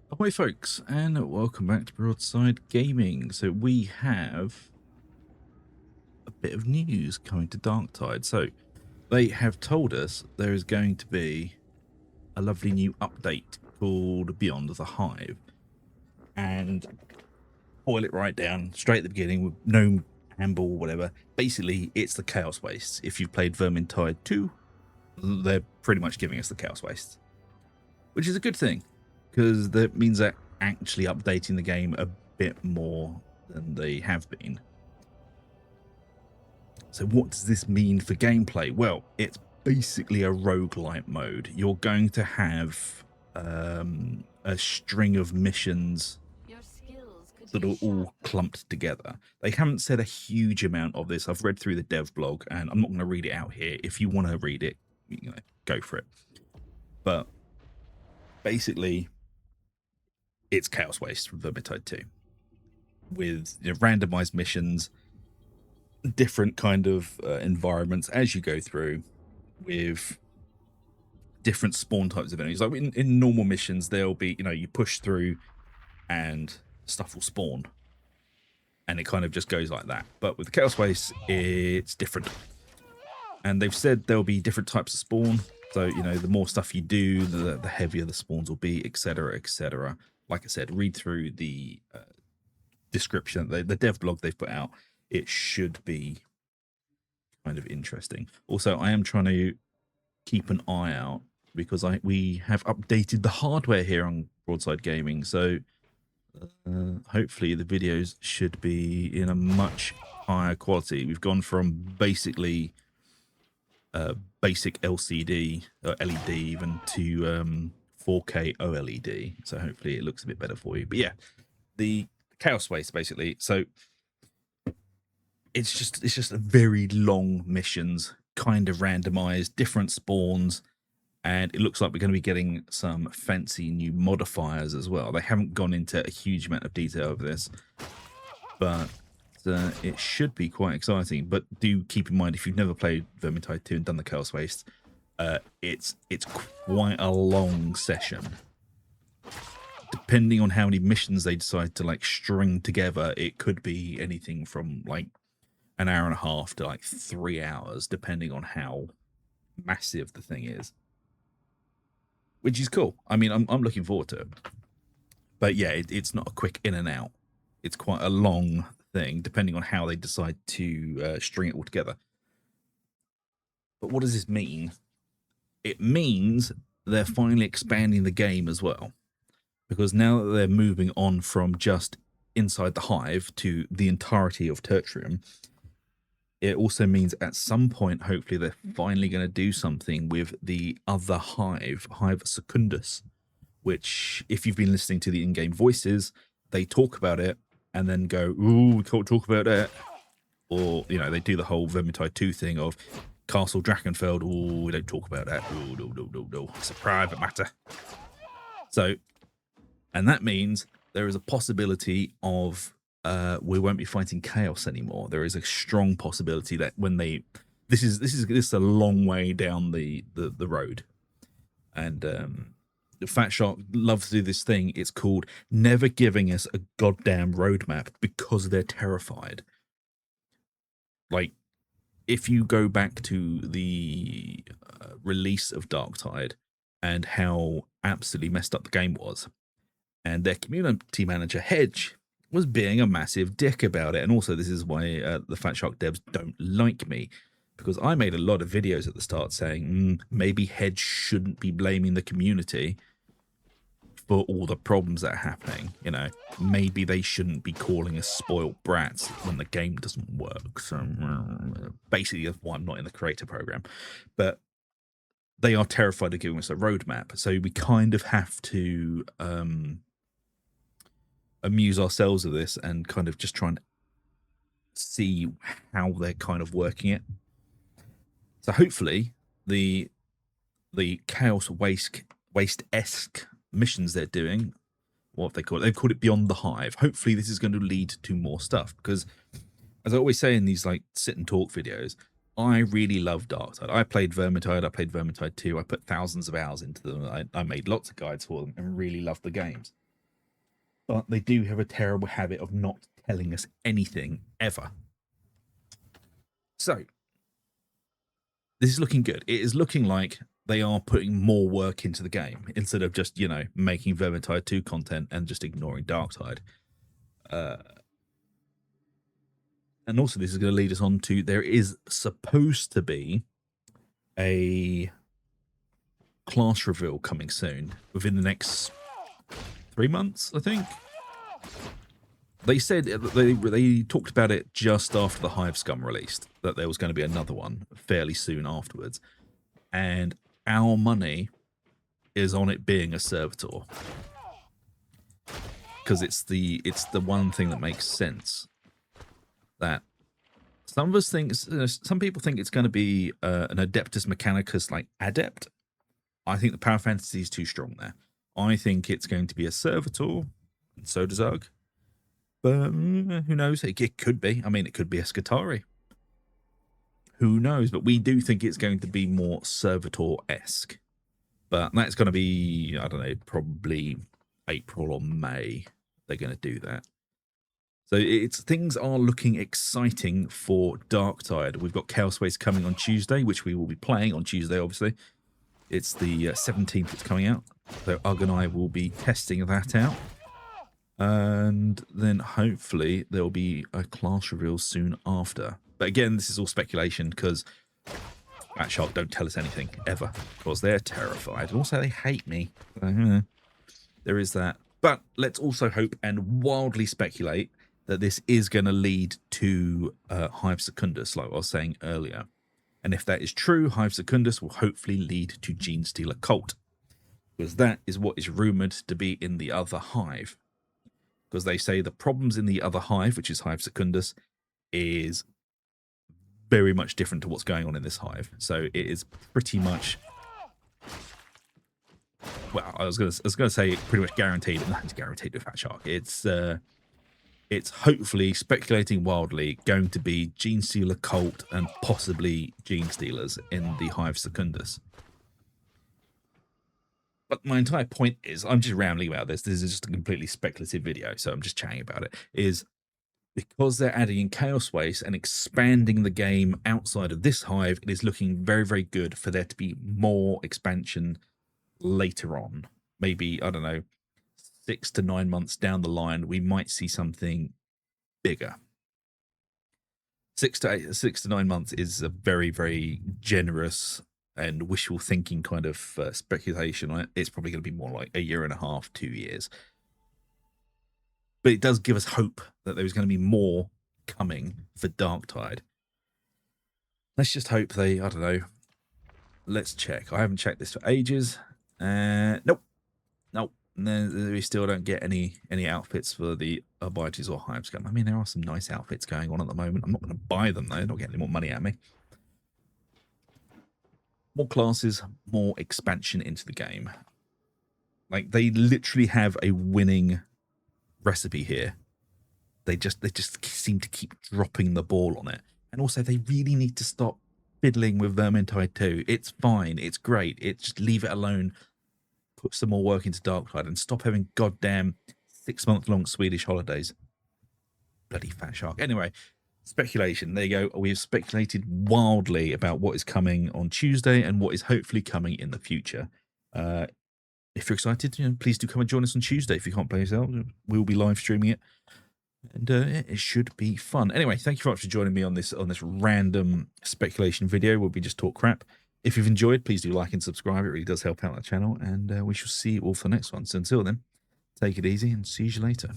Ahoy folks, and welcome back to Broadside Gaming. So we have a bit of news coming to Darktide. So they have told us there is going to be a lovely new update called Beyond the Hive. And boil it right down, straight at the beginning with no handball or whatever. Basically, it's the Chaos Wastes. If you've played Vermintide 2, they're pretty much giving us the Chaos Wastes, which is a good thing, because that means they're actually updating the game a bit more than they have been. So what does this mean for gameplay? Well, it's basically a roguelite mode. You're going to have a string of missions that are all clumped together. They haven't said a huge amount of this. I've read through the dev blog, and I'm not going to read it out here. If you want to read it, go for it. But basically, it's Chaos Waste from Vermintide 2 with randomized missions, different kind of environments as you go through, with different spawn types of enemies. Like in normal missions, there'll be, you push through and stuff will spawn, and it kind of just goes like that. But with the Chaos Waste, it's different. And they've said there'll be different types of spawn. So, the more stuff you do, the heavier the spawns will be, etc., etc. Like I said, read through the description, the dev blog they've put out. It should be kind of interesting. Also, I am trying to keep an eye out because we have updated the hardware here on Broadside Gaming. So hopefully the videos should be in a much higher quality. We've gone from basically basic LCD or LED even to 4K OLED. So hopefully it looks a bit better for you. But yeah, the Chaos Waste basically. So it's just a very long missions, kind of randomized, different spawns, and it looks like we're going to be getting some fancy new modifiers as well. They haven't gone into a huge amount of detail over this, but it should be quite exciting. But do keep in mind, if you've never played Vermintide 2 and done the Chaos Waste, it's quite a long session. Depending on how many missions they decide to like string together, it could be anything from like an hour and a half to like 3 hours, depending on how massive the thing is, which is cool. I mean, I'm looking forward to it. But yeah, it's not a quick in and out. It's quite a long thing, depending on how they decide to string it all together. But what does this mean? It means they're finally expanding the game as well, because now that they're moving on from just inside the Hive to the entirety of Tertium, it also means at some point, hopefully, they're finally going to do something with the other Hive, Hive Secundus, which, if you've been listening to the in-game voices, they talk about it and then go, ooh, we can't talk about that. Or, they do the whole Vermintide 2 thing of Castle Drachenfeld, ooh, we don't talk about that. Ooh, no. It's a private matter. So, and that means there is a possibility of we won't be fighting chaos anymore. There is a strong possibility that when this is a long way down the road, and Fat Shark loves to do this thing. It's called never giving us a goddamn roadmap because they're terrified. Like, if you go back to the release of Darktide and how absolutely messed up the game was, and their community manager Hedge was being a massive dick about it. And also, this is why the Fat Shark devs don't like me, because I made a lot of videos at the start saying maybe Hedge shouldn't be blaming the community for all the problems that are happening. Maybe they shouldn't be calling us spoiled brats when the game doesn't work. So basically, that's why I'm not in the creator program. But they are terrified of giving us a roadmap. So we kind of have to amuse ourselves with this and kind of just try and see how they're kind of working it. So hopefully the Chaos Waste-esque missions they're doing, what have they called it? They've called it Beyond the Hive. Hopefully this is going to lead to more stuff, because as I always say in these like sit and talk videos, I really love Darktide. I played Vermintide, I played Vermintide 2, I put thousands of hours into them. I made lots of guides for them and really loved the games. but they do have a terrible habit of not telling us anything ever. So this is looking good. It is looking like they are putting more work into the game instead of just, you know, making Vermintide 2 content and just ignoring Darktide. And also this is going to lead us on to, there is supposed to be a class reveal coming soon within the next 3 months, I think. They said they talked about it just after the Hive Scum released, that there was going to be another one fairly soon afterwards. And our money is on it being a servitor, because it's the one thing that makes sense. That some of us think, some people think it's going to be an Adeptus Mechanicus like adept. I think the power fantasy is too strong there. I think it's going to be a servitor, and so does Ugg. But who knows? It could be. I mean, it could be a Scutari. Who knows? But we do think it's going to be more servitor-esque. But that's going to be, I don't know, probably April or May. They're going to do that. So things are looking exciting for Darktide. We've got Chaos Waste coming on Tuesday, which we will be playing on Tuesday, obviously. It's the 17th it's coming out. So Ugg and I will be testing that out. And then hopefully there'll be a class reveal soon after. But again, this is all speculation because Fat Shark don't tell us anything ever, because they're terrified. And also they hate me. So, there is that. But let's also hope and wildly speculate that this is going to lead to Hive Secundus, like I was saying earlier. And if that is true, Hive Secundus will hopefully lead to Genestealer Cult, because that is what is rumoured to be in the other Hive. Because they say the problems in the other Hive, which is Hive Secundus, is very much different to what's going on in this Hive. So it is pretty much, well, I was going to say pretty much guaranteed, and that's guaranteed with Fat Shark. It's hopefully, speculating wildly, going to be Genestealer Cult and possibly Genestealers in the Hive Secundus. But my entire point is, I'm just rambling about this. This is just a completely speculative video, so I'm just chatting about it. Is because they're adding in Chaos Waste and expanding the game outside of this Hive, it is looking very, very good for there to be more expansion later on. Maybe, I don't know, 6 to 9 months down the line, we might see something bigger. 6 to 9 months is a very, very generous and wishful thinking kind of speculation on it. It's probably going to be more like a year and a half, 2 years. But it does give us hope that there's going to be more coming for Darktide. Let's just hope they, I don't know. Let's check. I haven't checked this for ages. Nope. We still don't get any outfits for the Abites or Hive Scum. I mean, there are some nice outfits going on at the moment. I'm not going to buy them, though. They're not getting any more money at me. More classes, more expansion into the game. Like, they literally have a winning recipe here. They just seem to keep dropping the ball on it. And also, they really need to stop fiddling with Vermintide 2. It's fine. It's great. Just leave it alone. Put some more work into Darktide and stop having goddamn 6-month-long Swedish holidays. Bloody Fat Shark. Anyway, speculation. There you go. We have speculated wildly about what is coming on Tuesday and what is hopefully coming in the future. If you're excited, please do come and join us on Tuesday. If you can't play yourself, we'll be live streaming it, and it should be fun. Anyway, thank you very much for joining me on this random speculation video where we just talk crap. If you've enjoyed, please do like and subscribe. It really does help out the channel, and we shall see you all for the next one. So until then, take it easy and see you later.